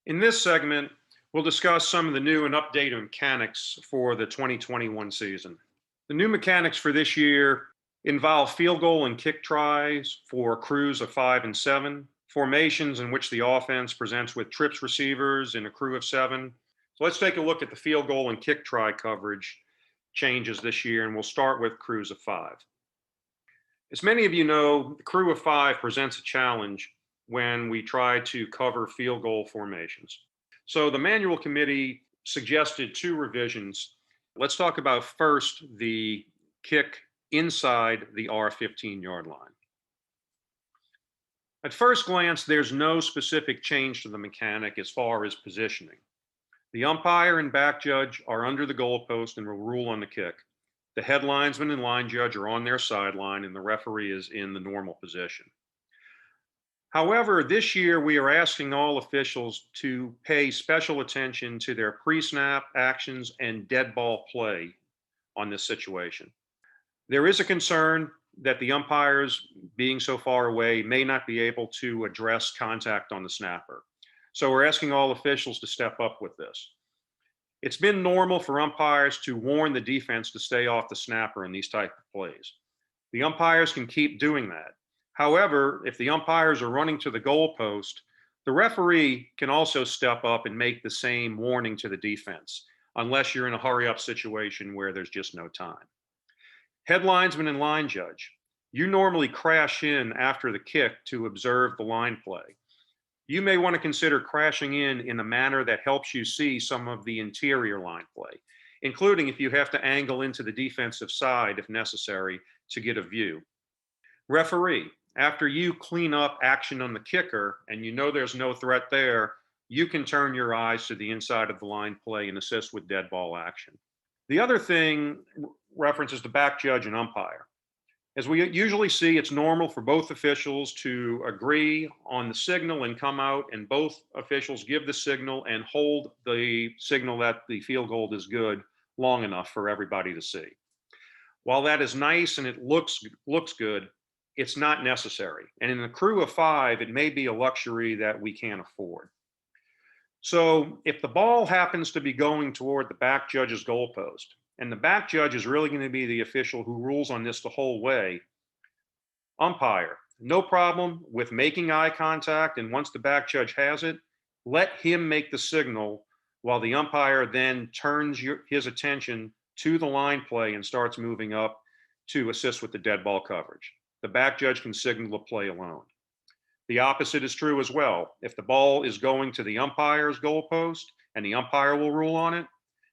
In this segment, we'll discuss some of the new and updated mechanics for the 2021 season. The new mechanics for this year involve field goal and kick tries for crews of 5 and 7, formations in which the offense presents with trips receivers in a crew of 7. So let's take a look at the field goal and kick try coverage changes this year, and we'll start with crews of 5. As many of you know, the crew of 5 presents a challenge when we try to cover field goal formations. So the manual committee suggested 2 revisions. Let's talk about first the kick inside the R15-yard line. At first glance, there's no specific change to the mechanic as far as positioning. The umpire and back judge are under the goalpost and will rule on the kick. The head linesman and line judge are on their sideline, and the referee is in the normal position. However, this year we are asking all officials to pay special attention to their pre-snap actions and dead ball play on this situation. There is a concern that the umpires, being so far away, may not be able to address contact on the snapper. So we're asking all officials to step up with this. It's been normal for umpires to warn the defense to stay off the snapper in these type of plays. The umpires can keep doing that. However, if the umpires are running to the goalpost, the referee can also step up and make the same warning to the defense, unless you're in a hurry-up situation where there's just no time. Head linesman and line judge, you normally crash in after the kick to observe the line play. You may want to consider crashing in a manner that helps you see some of the interior line play, including if you have to angle into the defensive side if necessary to get a view. Referee, after you clean up action on the kicker and you know there's no threat there, you can turn your eyes to the inside of the line play and assist with dead ball action. The other thing references the back judge and umpire. As we usually see, it's normal for both officials to agree on the signal and come out, and both officials give the signal and hold the signal that the field goal is good long enough for everybody to see. While that is nice and it looks good, it's not necessary. And in a crew of 5, it may be a luxury that we can't afford. So if the ball happens to be going toward the back judge's goalpost, and the back judge is really going to be the official who rules on this the whole way, umpire, no problem with making eye contact, and once the back judge has it, let him make the signal while the umpire then turns his attention to the line play and starts moving up to assist with the dead ball coverage. The back judge can signal the play alone. The opposite is true as well. If the ball is going to the umpire's goalpost and the umpire will rule on it,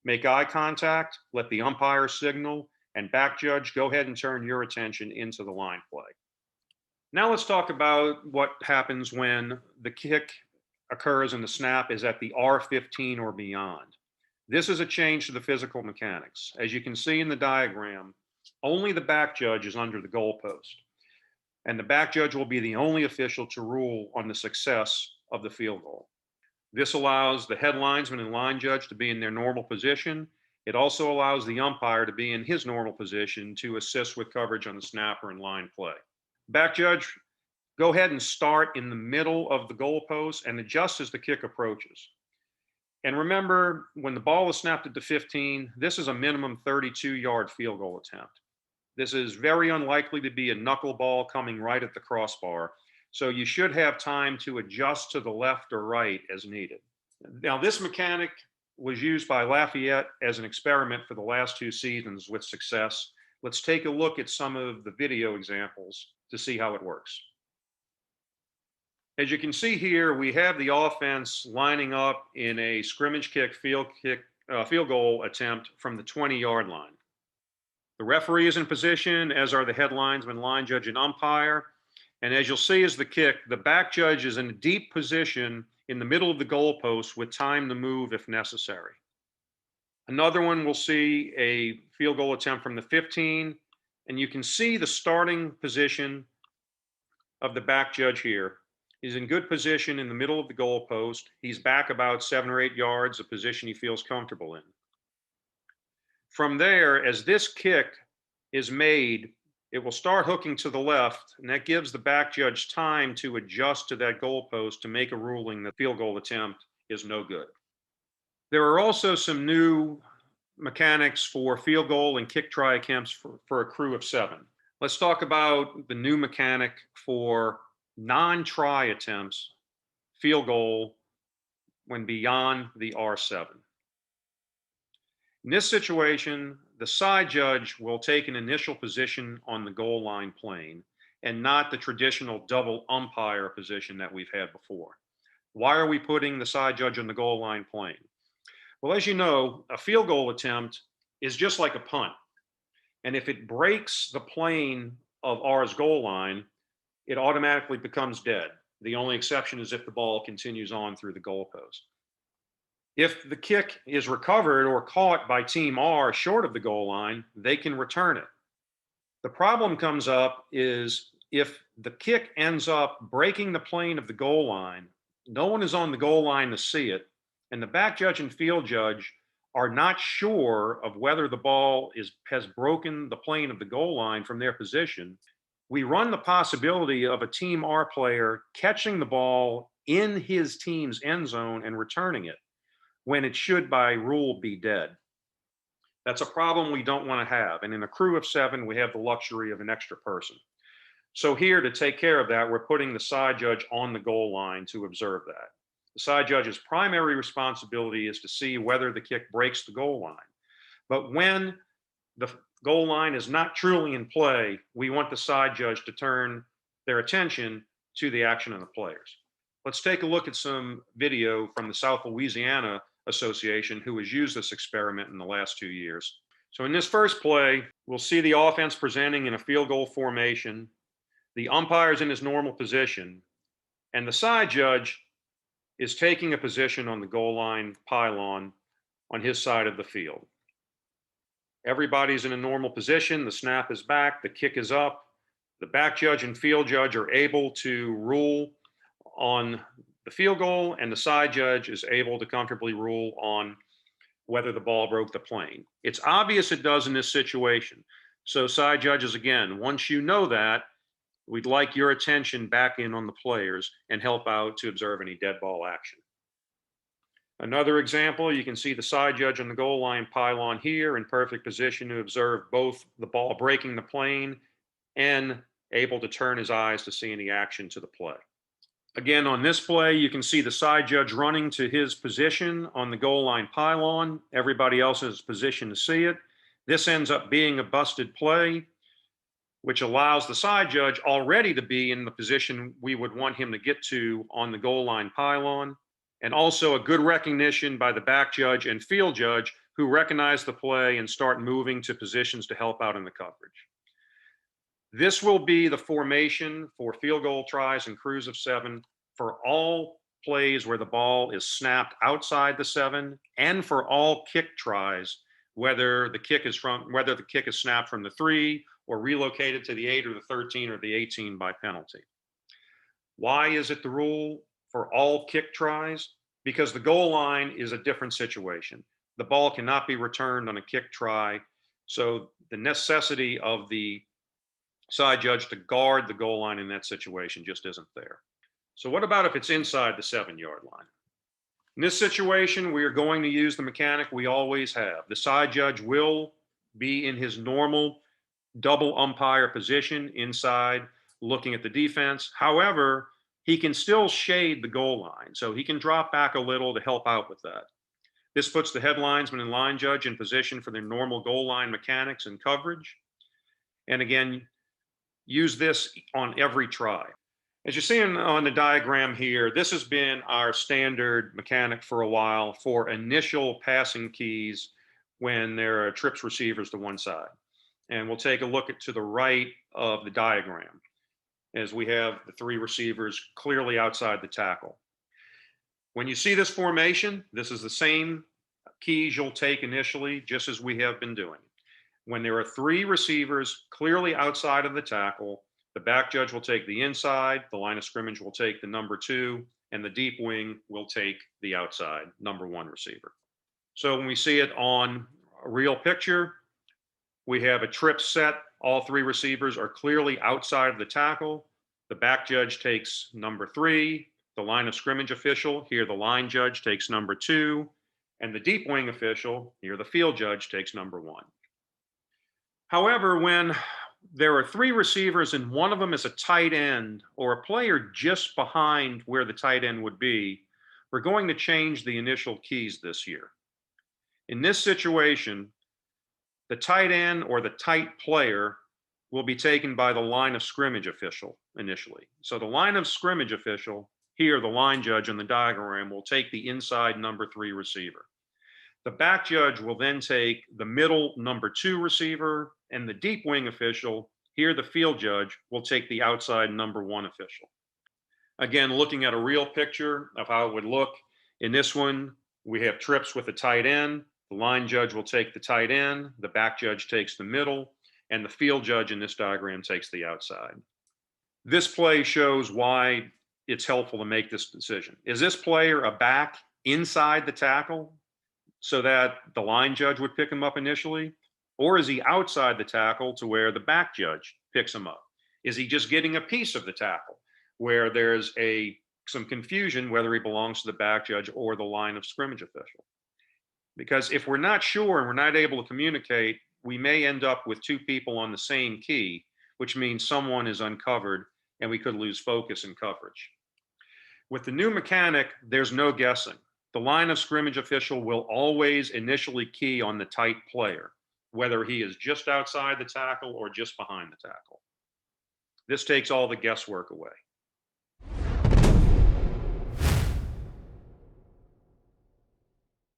make eye contact, let the umpire signal, and back judge, go ahead and turn your attention into the line play. Now let's talk about what happens when the kick occurs and the snap is at the R15 or beyond. This is a change to the physical mechanics. As you can see in the diagram, only the back judge is under the goalpost, and the back judge will be the only official to rule on the success of the field goal. This allows the head linesman and line judge to be in their normal position. It also allows the umpire to be in his normal position to assist with coverage on the snapper and line play. Back judge, go ahead and start in the middle of the goalpost and adjust as the kick approaches. And remember, when the ball is snapped at the 15, this is a minimum 32-yard field goal attempt. This is very unlikely to be a knuckleball coming right at the crossbar, so you should have time to adjust to the left or right as needed. Now, this mechanic was used by Lafayette as an experiment for the last 2 seasons with success. Let's take a look at some of the video examples to see how it works. As you can see here, we have the offense lining up in a scrimmage kick, field goal attempt from the 20-yard line. The referee is in position, as are the head linesman, line judge, and umpire. And as you'll see as the kick, the back judge is in a deep position in the middle of the goalpost with time to move if necessary. Another one, we'll see a field goal attempt from the 15, and you can see the starting position of the back judge here. He's in good position in the middle of the goalpost. He's back about 7 or 8 yards, a position he feels comfortable in. From there, as this kick is made, it will start hooking to the left, and that gives the back judge time to adjust to that goalpost to make a ruling that field goal attempt is no good. There are also some new mechanics for field goal and kick try attempts for a crew of 7. Let's talk about the new mechanic for non-try attempts, field goal, when beyond the R7. In this situation, the side judge will take an initial position on the goal line plane and not the traditional double umpire position that we've had before. Why are we putting the side judge on the goal line plane? Well, as you know, a field goal attempt is just like a punt. And if it breaks the plane of ours goal line, it automatically becomes dead. The only exception is if the ball continues on through the goalpost. If the kick is recovered or caught by team R short of the goal line, they can return it. The problem comes up is if the kick ends up breaking the plane of the goal line, no one is on the goal line to see it, and the back judge and field judge are not sure of whether the ball has broken the plane of the goal line from their position, we run the possibility of a team R player catching the ball in his team's end zone and returning it when it should by rule be dead. That's a problem we don't want to have. And in a crew of 7, we have the luxury of an extra person. So here to take care of that, we're putting the side judge on the goal line to observe that. The side judge's primary responsibility is to see whether the kick breaks the goal line. But when the goal line is not truly in play, we want the side judge to turn their attention to the action of the players. Let's take a look at some video from the South Louisiana Association, who has used this experiment in the last 2 years. So in this first play, we'll see the offense presenting in a field goal formation, the umpire's in his normal position, and the side judge is taking a position on the goal line pylon on his side of the field. Everybody's in a normal position, the snap is back, the kick is up, the back judge and field judge are able to rule on the field goal, and the side judge is able to comfortably rule on whether the ball broke the plane. It's obvious it does in this situation. So side judges, again, once you know that, we'd like your attention back in on the players and help out to observe any dead ball action. Another example, you can see the side judge on the goal line pylon here in perfect position to observe both the ball breaking the plane and able to turn his eyes to see any action to the play. Again, on this play, you can see the side judge running to his position on the goal line pylon. Everybody else is positioned to see it. This ends up being a busted play, which allows the side judge already to be in the position we would want him to get to on the goal line pylon, and also a good recognition by the back judge and field judge who recognize the play and start moving to positions to help out in the coverage. This will be the formation for field goal tries and crews of 7 for all plays where the ball is snapped outside the 7, and for all kick tries, whether the kick is snapped from the 3 or relocated to the 8 or the 13 or the 18 by penalty. Why is it the rule for all kick tries? Because the goal line is a different situation. The ball cannot be returned on a kick try, so the necessity of the side judge to guard the goal line in that situation just isn't there. So what about if it's inside the 7-yard line? In this situation, we are going to use the mechanic we always have. The side judge will be in his normal double umpire position inside, looking at the defense. However, he can still shade the goal line, so he can drop back a little to help out with that. This puts the head linesman and line judge in position for their normal goal line mechanics and coverage. And again, use this on every try. As you see on the diagram here, this has been our standard mechanic for a while for initial passing keys when there are trips receivers to one side. And we'll take a look to the right of the diagram as we have the 3 receivers clearly outside the tackle. When you see this formation, this is the same keys you'll take initially, just as we have been doing. When there are 3 receivers clearly outside of the tackle, the back judge will take the inside, the line of scrimmage will take the number 2, and the deep wing will take the outside, number 1 receiver. So when we see it on a real picture, we have a trip set. All 3 receivers are clearly outside of the tackle. The back judge takes number 3, the line of scrimmage official, here the line judge takes number 2, and the deep wing official, here the field judge takes number 1. However, when there are 3 receivers and one of them is a tight end or a player just behind where the tight end would be, we're going to change the initial keys this year. In this situation, the tight end or the tight player will be taken by the line of scrimmage official initially. So the line of scrimmage official, here the line judge in the diagram, will take the inside number 3 receiver. The back judge will then take the middle number 2 receiver, and the deep wing official, here the field judge, will take the outside number 1 official. Again, looking at a real picture of how it would look, in this one, we have trips with the tight end. The line judge will take the tight end, the back judge takes the middle, and the field judge in this diagram takes the outside. This play shows why it's helpful to make this decision. Is this player a back inside the tackle so that the line judge would pick him up initially? Or is he outside the tackle to where the back judge picks him up? Is he just getting a piece of the tackle where there's some confusion whether he belongs to the back judge or the line of scrimmage official? Because if we're not sure and we're not able to communicate, we may end up with 2 people on the same key, which means someone is uncovered and we could lose focus and coverage. With the new mechanic, there's no guessing. The line of scrimmage official will always initially key on the tight player, whether he is just outside the tackle or just behind the tackle. This takes all the guesswork away.